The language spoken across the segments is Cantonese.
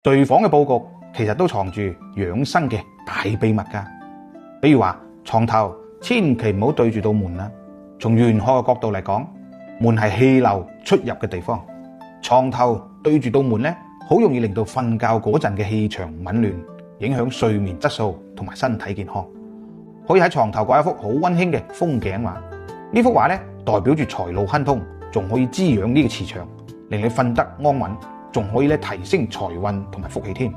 睡房嘅佈局其實都藏住養生嘅大秘密㗎。比如話床頭千祈唔好對住道門啦。從玄學嘅角度嚟講，門係氣流出入嘅地方，床頭對住道門咧，好容易令到瞓覺嗰陣嘅氣場紊亂，影響睡眠質素同埋身體健康。可以喺床頭掛一幅好溫馨嘅風景畫，呢幅畫咧代表住財路亨通，仲可以滋養呢個磁場，令你瞓得安穩，仲可以咧提升財運同埋福氣添。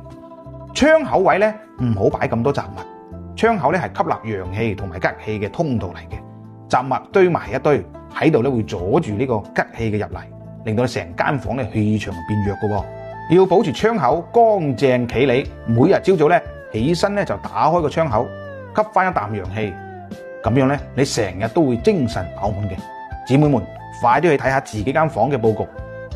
窗口位咧唔好擺咁多雜物，窗口咧係吸納陽氣同埋吉氣嘅通道嚟嘅，雜物堆埋一堆喺度咧會阻住呢個吉氣嘅入嚟，令到你成間房咧氣場變弱嘅。要保持窗口乾淨企理，每日朝早咧起身咧就打開個窗口，吸翻一啖陽氣，咁樣咧你成日都會精神飽滿嘅。姊妹們，快啲去睇下自己間房嘅佈局，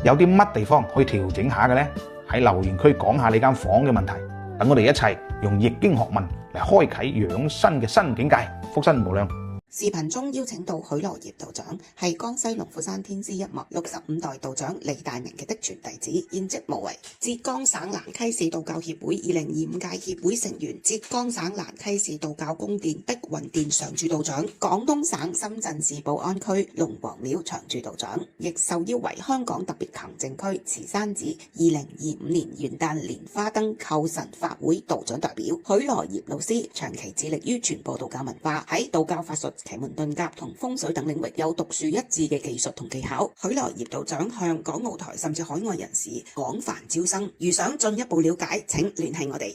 有啲乜地方可以調整下嘅呢？喺留言區講下你間房嘅問題，等我哋一齊用易經學問嚟開啟養生嘅新境界，福身無量。視頻中邀請到許羅業道長，係江西龍虎山天師一脈65代道長李大明嘅的傳弟子，現職無為。浙江省蘭溪市道教協會2025屆協會成員，浙江省蘭溪市道教宮殿碧雲殿常駐道長，廣東省深圳市寶安區龍王廟常駐道長，亦受邀為香港特別行政區慈山寺2025年元旦蓮花燈叩神法會道長代表。許羅業老師長期致力於傳播道教文化，喺道教法術、奇門遁甲同風水等領域有獨樹一幟嘅技術同技巧。許羅業道長向港澳台甚至海外人士廣泛招生，如想進一步了解，請聯繫我哋。